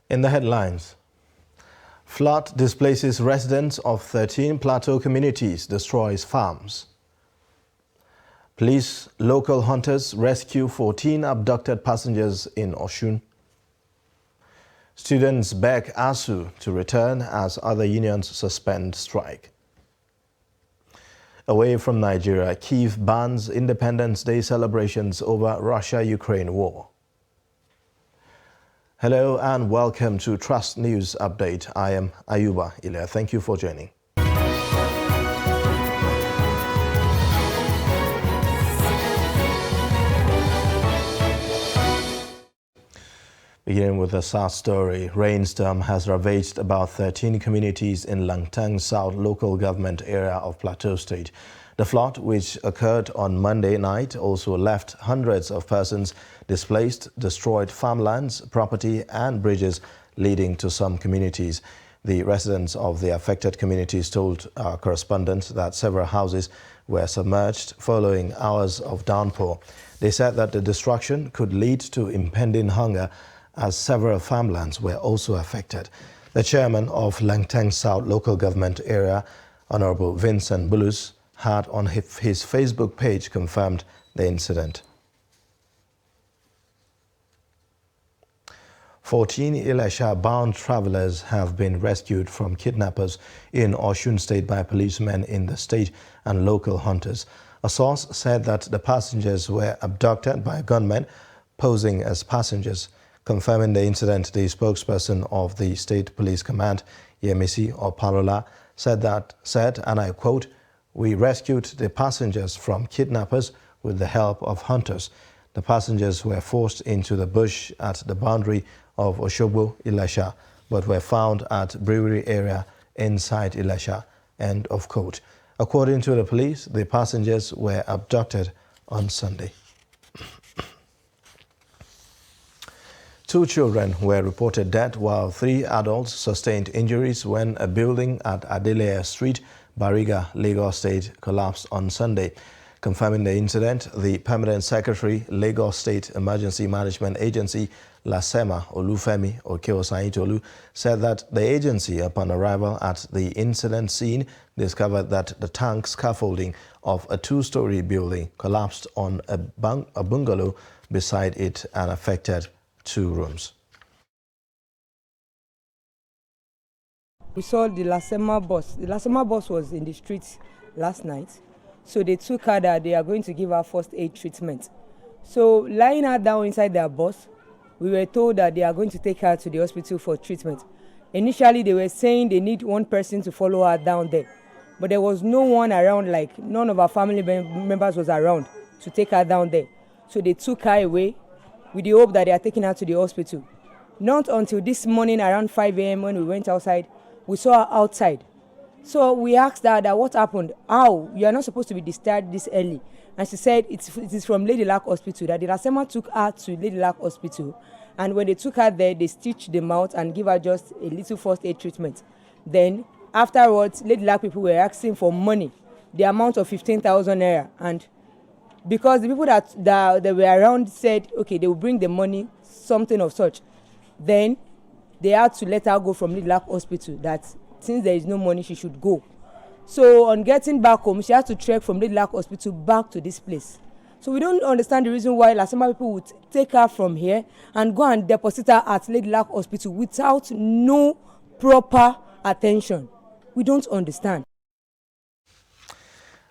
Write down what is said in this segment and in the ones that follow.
In the headlines, flood displaces residents of 13 plateau communities, destroys farms. Police local hunters rescue 14 abducted passengers in Osun. Students beg ASUU to return as other unions suspend strike. Away from Nigeria, Kyiv bans Independence Day celebrations over Russia-Ukraine war. Hello and welcome to Trust News Update. I am Ayuba Ilya. Thank you for joining. Beginning with a sad story, rainstorm has ravaged about 13 communities in Langtang South local government area of Plateau State. The flood, which occurred on Monday night, also left hundreds of persons displaced, destroyed farmlands, property and bridges, leading to some communities. The residents of the affected communities told our correspondent that several houses were submerged following hours of downpour. They said that the destruction could lead to impending hunger as several farmlands were also affected. The chairman of Langtang South local government area, Honorable Vincent Bulus, had on his Facebook page confirmed the incident. 14 Ilesha-bound travelers have been rescued from kidnappers in Osun State by policemen in the state and local hunters. A source said that the passengers were abducted by gunmen posing as passengers. Confirming the incident, the spokesperson of the State Police Command, Yemisi Opalola, said, and I quote, "We rescued the passengers from kidnappers with the help of hunters. The passengers were forced into the bush at the boundary of Oshogbo, Ilesha, but were found at brewery area inside Ilesha." End of quote. According to the police, the passengers were abducted on Sunday. 2 children were reported dead while 3 adults sustained injuries when a building at Adeleye Street, Bariga, Lagos State collapsed on Sunday. Confirming the incident, the Permanent Secretary, Lagos State Emergency Management Agency, LASEMA, Olufemi Okeosanyitolu, said that the agency, upon arrival at the incident scene, discovered that the tank scaffolding of a 2-story building collapsed on a bungalow beside it and affected 2 rooms. We saw the Lasema bus. The Lasema bus was in the streets last night. So they took her that they are going to give her first aid treatment. So lying her down inside their bus, we were told that they are going to take her to the hospital for treatment. Initially, they were saying they need 1 person to follow her down there. But there was no one around, like none of our family members was around to take her down there. So they took her away with the hope that they are taking her to the hospital. Not until this morning around 5 a.m. when we went outside, we saw her outside. So we asked her that what happened? How? You are not supposed to be discharged this early. And she said it is from Lady Luck Hospital, that the Lasema took her to Lady Luck Hospital. And when they took her there, they stitched the mouth and give her just a little first aid treatment. Then afterwards, Lady Luck people were asking for money, the amount of 15,000 naira. And because the people that were around said, okay, they will bring the money, something of such. Then they had to let her go from Lady Luck Hospital, that since there is no money, she should go. So on getting back home, she had to trek from Lady Luck Hospital back to this place. So we don't understand the reason why Lasema people would take her from here and go and deposit her at Lady Luck Hospital without no proper attention. We don't understand.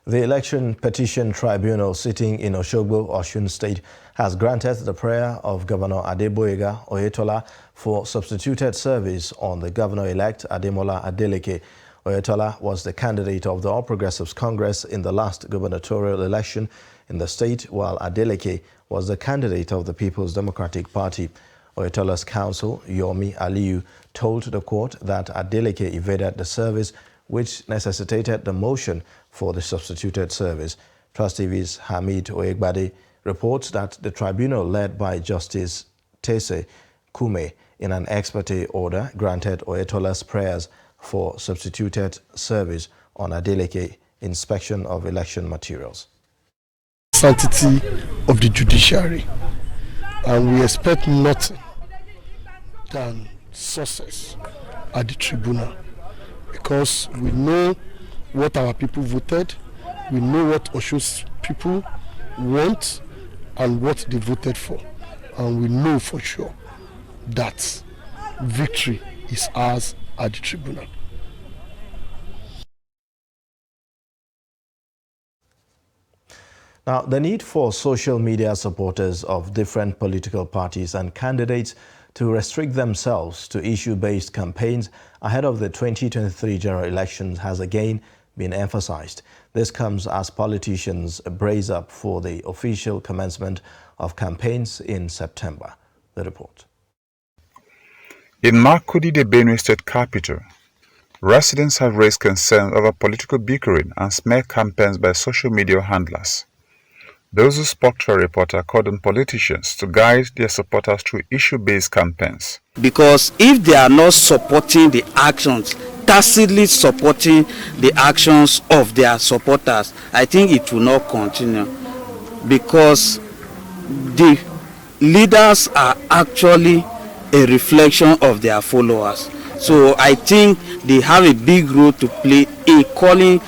The Election Petition Tribunal sitting in Oshogbo, Osun State, has granted the prayer of Governor Adegboyega Oyetola for substituted service on the governor-elect Ademola Adeleke. Oyetola was the candidate of the All Progressives Congress in the last gubernatorial election in the state, while Adeleke was the candidate of the People's Democratic Party. Oyetola's counsel, Yomi Aliyu, told the court that Adeleke evaded the service, which necessitated the motion for the substituted service. Trust TV's Hamid Oyegbade reports that the tribunal led by Justice Tese Kume in an ex parte order granted Oyetola's prayers for substituted service on Adeleke inspection of election materials. Sanctity of the judiciary, and we expect nothing than success at the tribunal, because we know what our people voted, we know what Osun's people want and what they voted for, and we know for sure that victory is ours at the tribunal. Now, the need for social media supporters of different political parties and candidates to restrict themselves to issue-based campaigns ahead of the 2023 general elections has again been emphasized. This comes as politicians brace up for the official commencement of campaigns in September. The report. In Makurdi, the Benue State capital, residents have raised concerns over political bickering and smear campaigns by social media handlers. Those who spoke to a reporter called on politicians to guide their supporters through issue-based campaigns. Because if they are not supporting the actions, tacitly supporting the actions of their supporters, I think it will not continue. Because the leaders are actually a reflection of their followers. So I think they have a big role to play in calling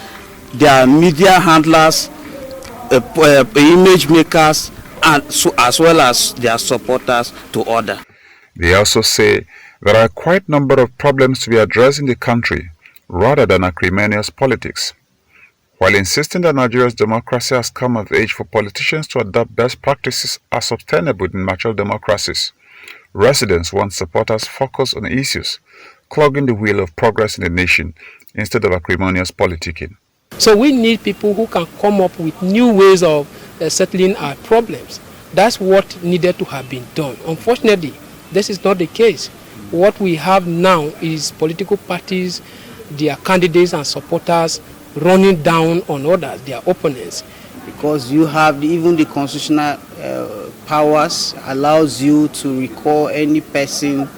their media handlers, image makers, and so as well as their supporters to order. They also say there are quite a number of problems to be addressed in the country rather than acrimonious politics. While insisting that Nigeria's democracy has come of age for politicians to adopt best practices as sustainable in mature democracies, residents want supporters focused on issues clogging the wheel of progress in the nation instead of acrimonious politicking. So we need people who can come up with new ways of settling our problems. That's what needed to have been done. Unfortunately, this is not the case. What we have now is political parties, their candidates and supporters running down on others, their opponents. Because you have even the constitutional powers allows you to recall any person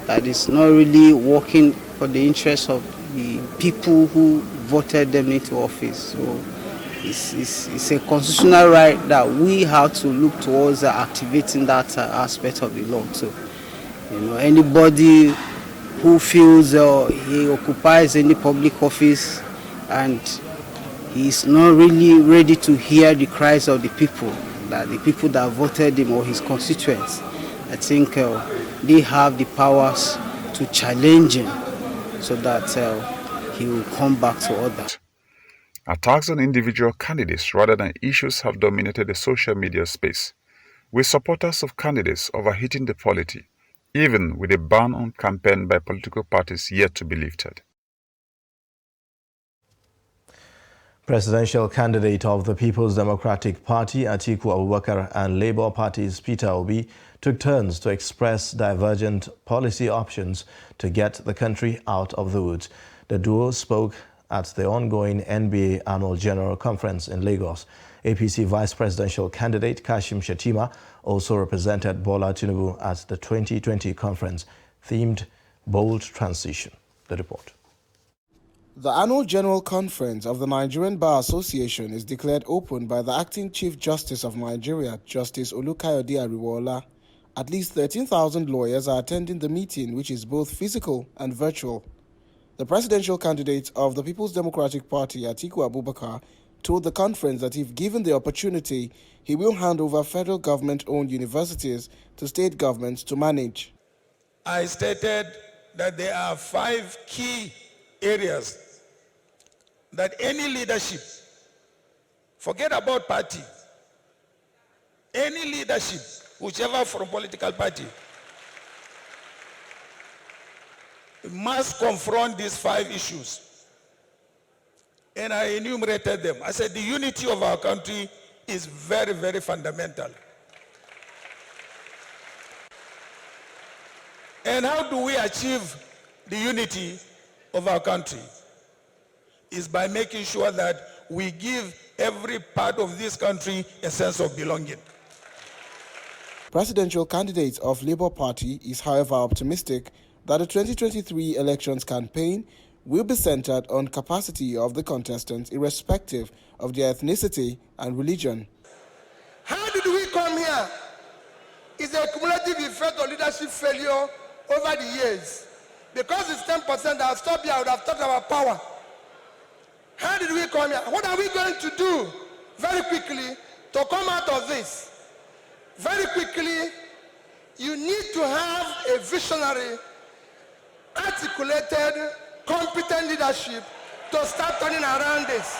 that is not really working for the interests of the people who voted them into office. So it's a constitutional right that we have to look towards activating that aspect of the law too. Anybody who feels he occupies any public office and he's not really ready to hear the cries of the people that voted him or his constituents, I think they have the powers to challenge him so that he will come back to order. Attacks on individual candidates rather than issues have dominated the social media space, with supporters of candidates overheating the polity, even with a ban on campaign by political parties yet to be lifted. Presidential candidate of the People's Democratic Party, Atiku Abubakar, and Labour Party's Peter Obi took turns to express divergent policy options to get the country out of the woods. The duo spoke at the ongoing NBA Annual General Conference in Lagos. APC Vice Presidential candidate Kashim Shettima also represented Bola Tinubu at the 2020 conference, themed Bold Transition. The report. The Annual General Conference of the Nigerian Bar Association is declared open by the Acting Chief Justice of Nigeria, Justice Olukayode Ariwoola. At least 13,000 lawyers are attending the meeting, which is both physical and virtual. The presidential candidate of the People's Democratic Party, Atiku Abubakar, told the conference that if given the opportunity, he will hand over federal government-owned universities to state governments to manage. I stated that there are 5 key areas that any leadership, forget about party, any leadership, whichever from political party, must confront these 5 issues. And I enumerated them. I said the unity of our country is very, very fundamental. And how do we achieve the unity of our country? Is by making sure that we give every part of this country a sense of belonging. Presidential candidate of Labour Party is, however, optimistic that the 2023 elections campaign will be centered on capacity of the contestants irrespective of their ethnicity and religion. How did we come here? It's a cumulative effect of leadership failure over the years. Because it's 10%, I'll stop here. I would have talked about power. How did we come here? What are we going to do very quickly to come out of this? Very quickly, you need to have a visionary, articulated, competent leadership to start turning around this.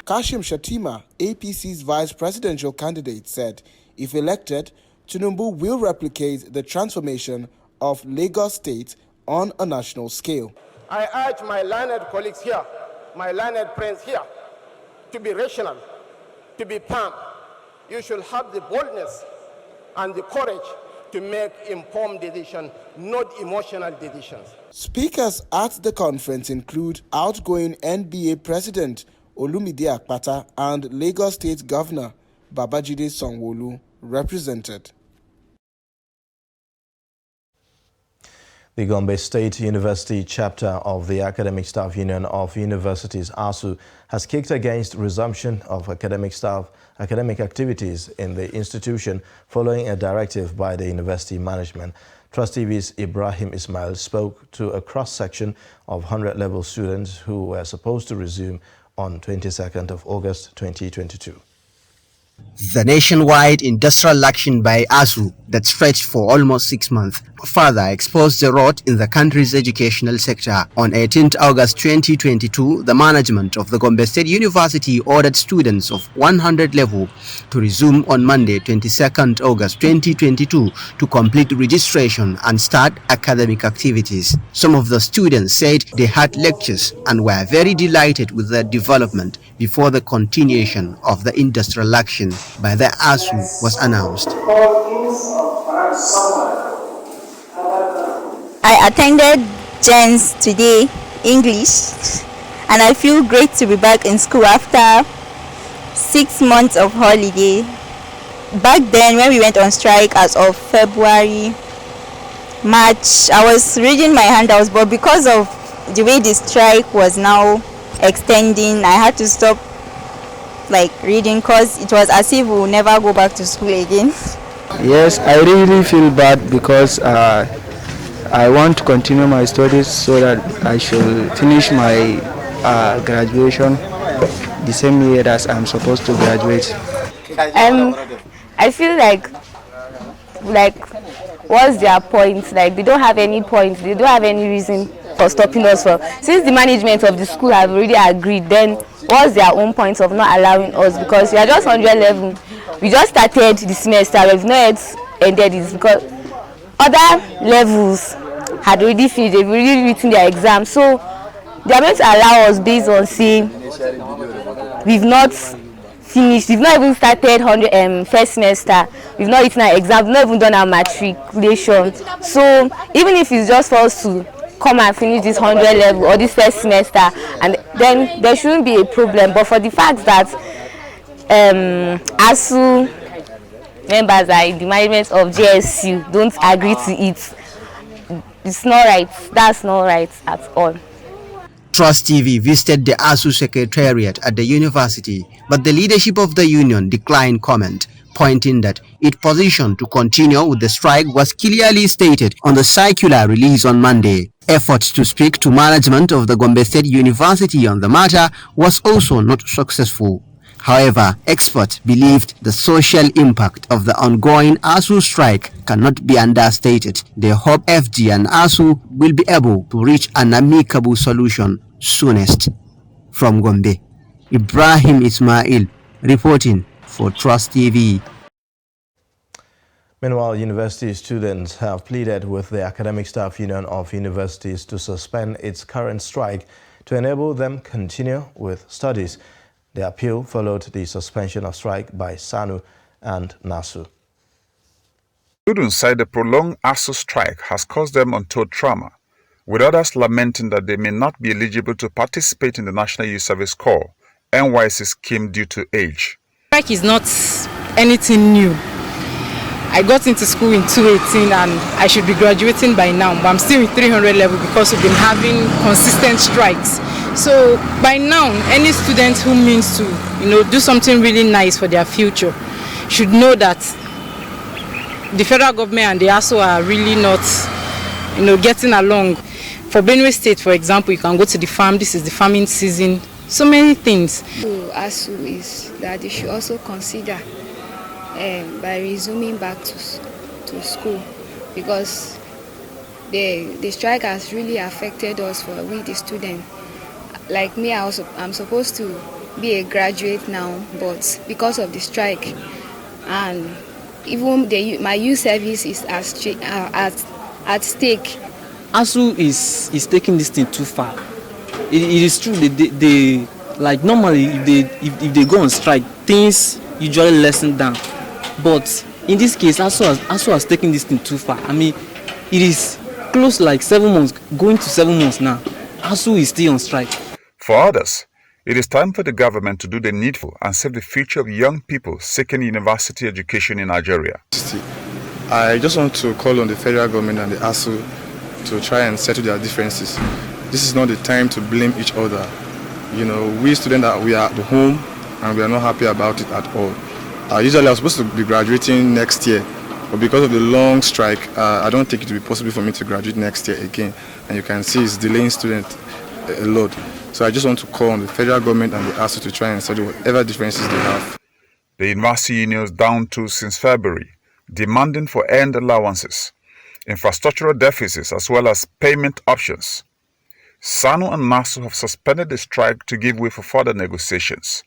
Kashim Shettima, APC's vice presidential candidate, said if elected, Tinubu will replicate the transformation of Lagos State on a national scale. I urge my learned colleagues here, my learned friends here, to be rational, to be calm. You should have the boldness and the courage to make informed decisions, not emotional decisions. Speakers at the conference include outgoing NBA President Olumide Akpata and Lagos State Governor Babajide Sanwo-Olu represented. The Gombe State University chapter of the Academic Staff Union of Universities, ASU, has kicked against resumption of academic activities in the institution following a directive by the university management. Trust TV's Ibrahim Ismail spoke to a cross-section of 100-level students who were supposed to resume on 22nd of August 2022. The nationwide industrial action by ASU that stretched for almost 6 months further exposed the rot in the country's educational sector. On 18th August 2022, the management of the Gombe State University ordered students of 100 level to resume on Monday 22nd August 2022 to complete registration and start academic activities. Some of the students said they had lectures and were very delighted with the development before the continuation of the industrial action by the ASU was announced. I attended Gens today, English, and I feel great to be back in school after 6 months of holiday. Back then, when we went on strike as of February, March, I was reading my handouts, but because of the way the strike was now extending, I had to stop reading because it was as if we will never go back to school again. Yes, I really feel bad because I want to continue my studies so that I should finish my graduation the same year as I'm supposed to graduate. I feel like what's their point? Like, they don't have any point, they don't have any reason for stopping us from. Since the management of the school have already agreed, then what's their own point of not allowing us? Because we are just 100 level. We just started the semester, we've not yet ended this because other levels had already finished, they've already written their exam. So they are going to allow us based on saying we've not finished, we've not even started first semester, we've not written our exam, we've not even done our matriculation. So even if it's just for us to come and finish this 100 level or this first semester, and then there shouldn't be a problem. But for the fact that ASU members are the management of JSU don't agree to it, it's not right. That's not right at all. Trust TV visited the ASU secretariat at the university, but the leadership of the union declined comment, pointing that its position to continue with the strike was clearly stated on the circular released on Monday. Efforts to speak to management of the Gombe State University on the matter was also not successful. However, experts believed the social impact of the ongoing ASU strike cannot be understated. They hope FG and ASU will be able to reach an amicable solution soonest. From Gombe, Ibrahim Ismail reporting for Trust TV. Meanwhile, university students have pleaded with the Academic Staff Union of Universities to suspend its current strike to enable them continue with studies. The appeal followed the suspension of strike by SANU and NASU. Students say the prolonged ASU strike has caused them untold trauma, with others lamenting that they may not be eligible to participate in the National Youth Service Corps NYSC scheme due to age. Strike is not anything new. I got into school in 2018 and I should be graduating by now, but I'm still in 300 level because we've been having consistent strikes. So by now, any student who means to, do something really nice for their future should know that the federal government and the ASU are really not getting along. For Benue State, for example, you can go to the farm. This is the farming season. So many things. ASUU is that they should also consider by resuming back to school, because the strike has really affected us for we the students. Like me, I'm supposed to be a graduate now, but because of the strike, and even my youth service is at stake. ASUU is taking this thing too far. It is true they like normally if they go on strike, things usually lessen down. But in this case, ASUU has taken this thing too far. I mean, it is close like 7 months, going to 7 months now. ASUU is still on strike. For others, it is time for the government to do the needful and save the future of young people seeking university education in Nigeria. I just want to call on the federal government and the ASUU to try and settle their differences. This is not the time to blame each other. We students, we are at home and we are not happy about it at all. Usually I was supposed to be graduating next year, but because of the long strike, I don't think it will be possible for me to graduate next year again. And you can see it's delaying students a lot. So I just want to call on the federal government and the ASUU to try and settle whatever differences they have. The university unions down tools since February, demanding for earned allowances, infrastructural deficits as well as payment options. SANU and NASU have suspended the strike to give way for further negotiations.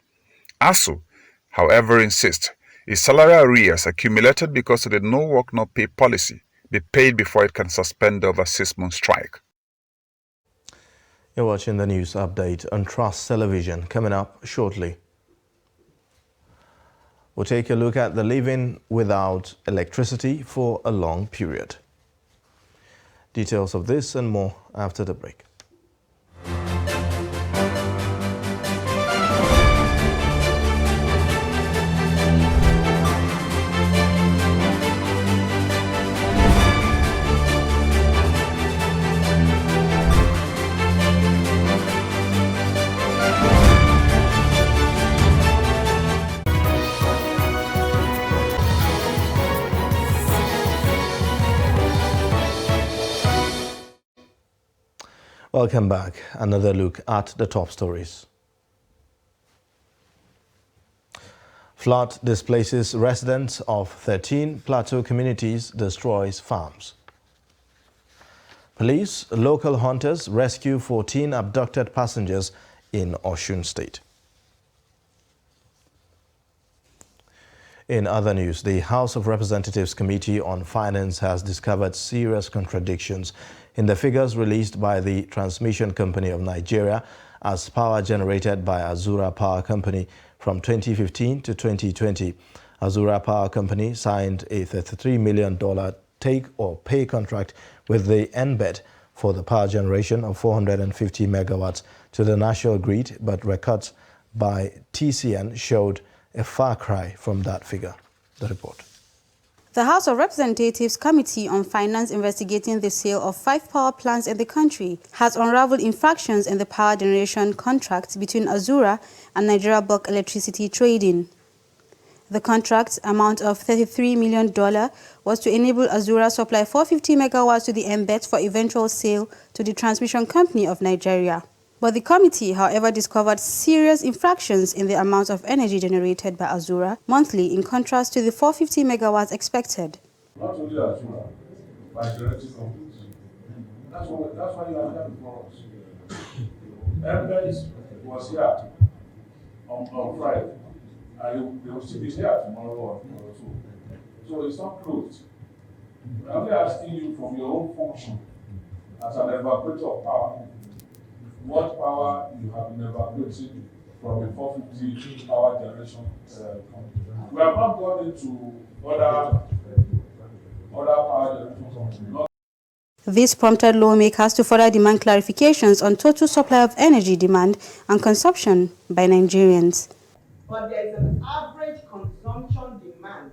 ASUU, however, insists its salary arrears accumulated because of the no work no pay policy be paid before it can suspend the over 6-month strike. You're watching the news update on Trust Television. Coming up shortly, we'll take a look at the living without electricity for a long period. Details of this and more after the break. Welcome back. Another look at the top stories. Flood displaces residents of 13 plateau communities, destroys farms. Police, local hunters rescue 14 abducted passengers in Osun State. In other news, the House of Representatives Committee on Finance has discovered serious contradictions in the figures released by the Transmission Company of Nigeria as power generated by Azura Power Company from 2015 to 2020. Azura Power Company signed a $33 million take-or-pay contract with the NBED for the power generation of 450 megawatts to the national grid, but records by TCN showed a far cry from that figure. The report. The House of Representatives Committee on Finance investigating the sale of 5 power plants in the country has unraveled infractions in the power generation contract between Azura and Nigeria Bulk Electricity Trading. The contract amount of $33 million was to enable Azura supply 450 megawatts to the NBED for eventual sale to the Transmission Company of Nigeria. But the committee, however, discovered serious infractions in the amount of energy generated by Azura monthly in contrast to the 450 megawatts expected. Not only Azura, but directly companies. That's why you are here before us. NBED was here on Friday, and they will still be here tomorrow or tomorrow too. So it's not closed. I'm only asking you from your own function as an evacuator of power, what power you have been evacuating from a 450 power generation company. We have not gone into other power generation companies. This prompted lawmakers to further demand clarifications on total supply of energy demand and consumption by Nigerians. But there is an average consumption demand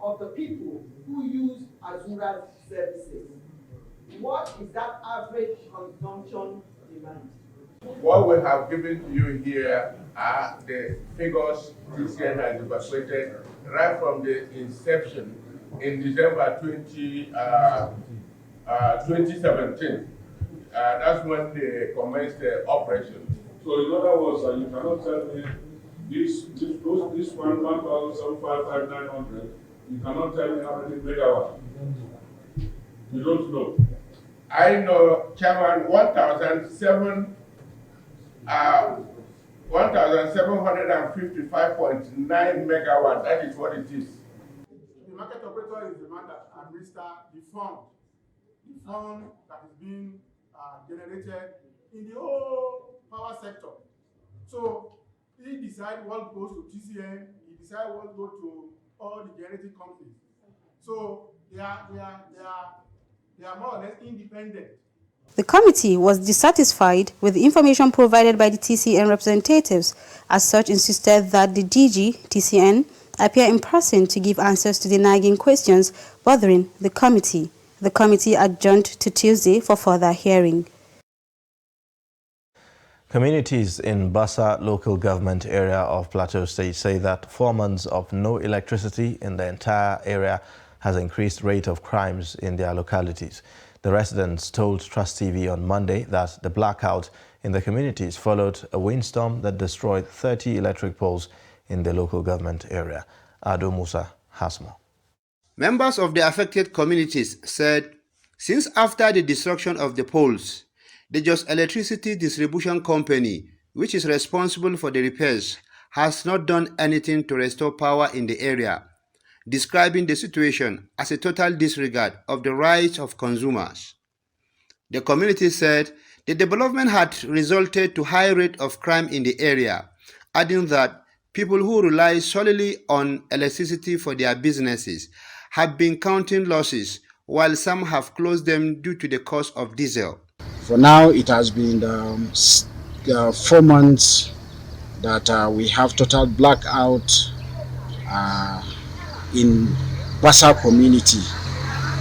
of the people who use Azura's services. What is that average consumption demand? What we have given you here are the figures TCN has evaluated right from the inception in December 2015 2017. That's when they commenced the operation. So in other words, you cannot tell me this one 1,755,900. You cannot tell me how many megawatts. You don't know. I know, Chairman, 1,755.9 megawatts. That is what it is. The market operator is the man that administers the fund that is being generated in the whole power sector. So he decides what goes to TCN, he decides what goes to all the generating companies. So they are more or less independent. The committee was dissatisfied with the information provided by the TCN representatives, as such insisted that the DG, TCN, appear in person to give answers to the nagging questions bothering the committee. The committee adjourned to Tuesday for further hearing. Communities in Bassa local government area of Plateau State say that 4 months of no electricity in the entire area has increased rate of crimes in their localities. The residents told Trust TV on Monday that the blackout in the communities followed a windstorm that destroyed 30 electric poles in the local government area. Ado Musa has more. Members of the affected communities said since after the destruction of the poles, the Jos Electricity Distribution Company, which is responsible for the repairs, has not done anything to restore power in the area, describing the situation as a total disregard of the rights of consumers. The community said the development had resulted to high rate of crime in the area, adding that people who rely solely on electricity for their businesses have been counting losses, while some have closed them due to the cost of diesel. For now, it has been 4 months that we have total blackout in Bassa community,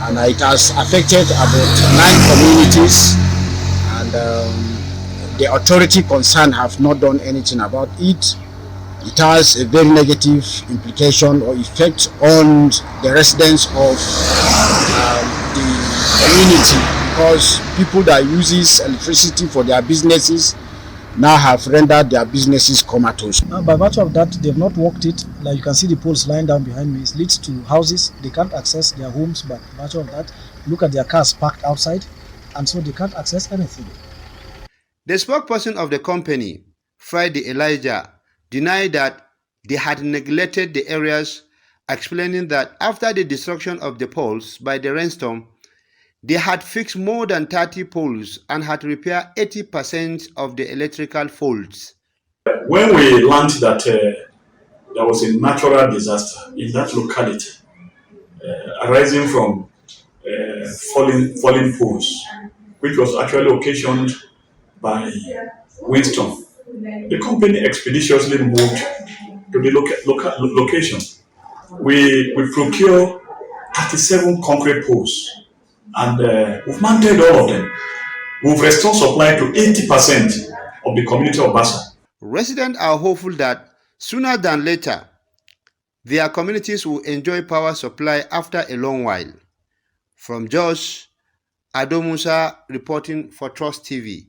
and it has affected about 9 communities, and the authority concerned have not done anything about it. It has a very negative implication or effect on the residents of the community, because people that uses electricity for their businesses now have rendered their businesses comatose. By virtue of that, they've not worked it. Like you can see the poles lying down behind me. It leads to houses. They can't access their homes by virtue of that. Look at their cars parked outside, and so they can't access anything. The spokesperson of the company, Friday Elijah, denied that they had neglected the areas, explaining that after the destruction of the poles by the rainstorm, they had fixed more than 30 poles and had repaired 80% of the electrical faults. When we learned that there was a natural disaster in that locality arising from falling poles, which was actually occasioned by windstorm, the company expeditiously moved to the location. We procured 37 concrete poles, and we've mounted all of them. We've restored supply to 80% of the community of Bassa. Residents are hopeful that sooner than later, their communities will enjoy power supply after a long while. From Jos, Ado Musa reporting for Trust TV.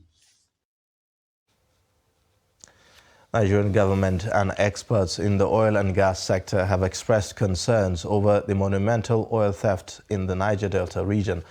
Nigerian government and experts in the oil and gas sector have expressed concerns over the monumental oil theft in the Niger Delta region.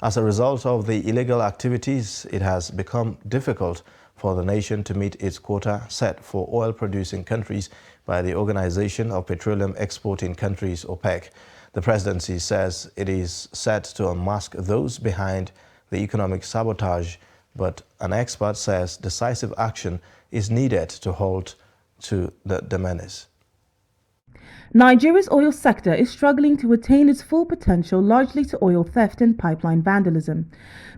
As a result of the illegal activities, it has become difficult for the nation to meet its quota set for oil-producing countries by the Organization of Petroleum Exporting Countries, OPEC. The presidency says it is set to unmask those behind the economic sabotage, but an expert says decisive action is needed to halt to the menace. Nigeria's oil sector is struggling to attain its full potential, largely to oil theft and pipeline vandalism.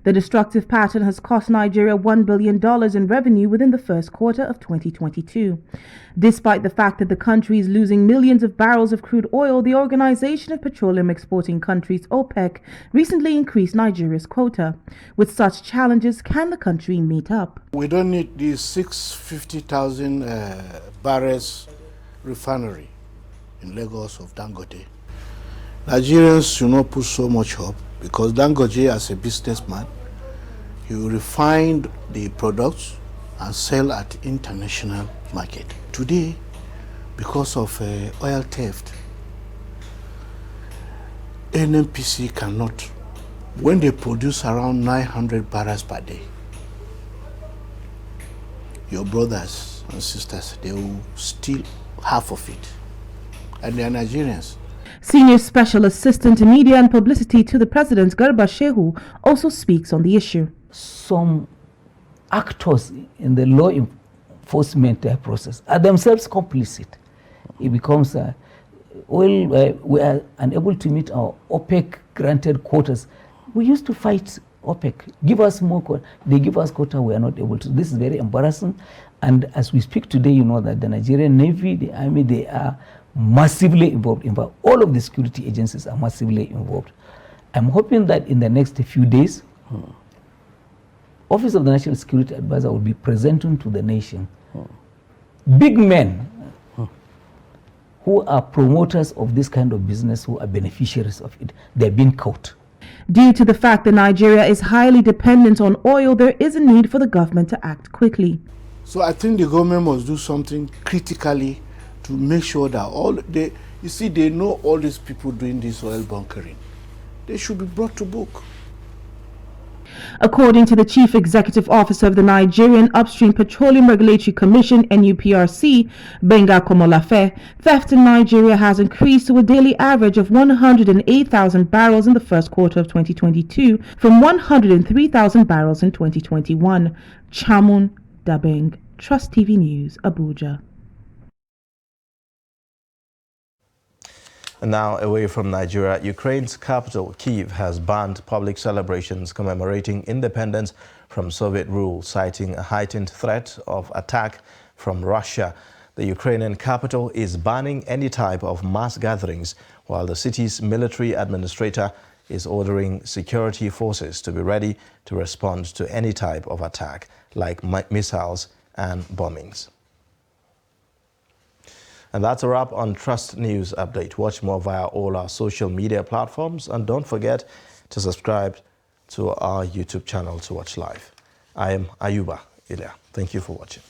The destructive pattern has cost Nigeria $1 billion in revenue within the first quarter of 2022. Despite the fact that the country is losing millions of barrels of crude oil, the Organization of Petroleum Exporting Countries, OPEC, recently increased Nigeria's quota. With such challenges, can the country meet up? We don't need these 650,000 barrels refinery in Lagos of Dangote. Nigerians should not put so much hope because Dangote, as a businessman, he will refine the products and sell at international market. Today, because of oil theft, NNPC cannot, when they produce around 900 barrels per day, your brothers and sisters, they will steal half of it. And they are Nigerians. Senior Special Assistant to Media and Publicity to the President, Garba Shehu, also speaks on the issue. Some actors in the law enforcement process are themselves complicit. It becomes, we are unable to meet our OPEC granted quotas. We used to fight OPEC, give us more quota. They give us quota, we are not able to. This is very embarrassing. And as we speak today, you know that the Nigerian Navy, the Army, they are massively involved. In fact, all of the security agencies are massively involved. I'm hoping that in the next few days, Office of the National Security Advisor will be presenting to the nation big men who are promoters of this kind of business, who are beneficiaries of it. They're being caught. Due to the fact that Nigeria is highly dependent on oil, there is a need for the government to act quickly. So I think the government must do something critically to make sure that they know all these people doing this oil bunkering. They should be brought to book. According to the Chief Executive Officer of the Nigerian Upstream Petroleum Regulatory Commission, NUPRC, Benga Komolafe, theft in Nigeria has increased to a daily average of 108,000 barrels in the first quarter of 2022 from 103,000 barrels in 2021. Chamun Dabeng, Trust TV News, Abuja. And now, away from Nigeria, Ukraine's capital, Kyiv, has banned public celebrations commemorating independence from Soviet rule, citing a heightened threat of attack from Russia. The Ukrainian capital is banning any type of mass gatherings, while the city's military administrator is ordering security forces to be ready to respond to any type of attack, like missiles and bombings. And that's a wrap on Trust News Update. Watch more via all our social media platforms, and don't forget to subscribe to our YouTube channel to watch live. I am Ayuba Ilya. Thank you for watching.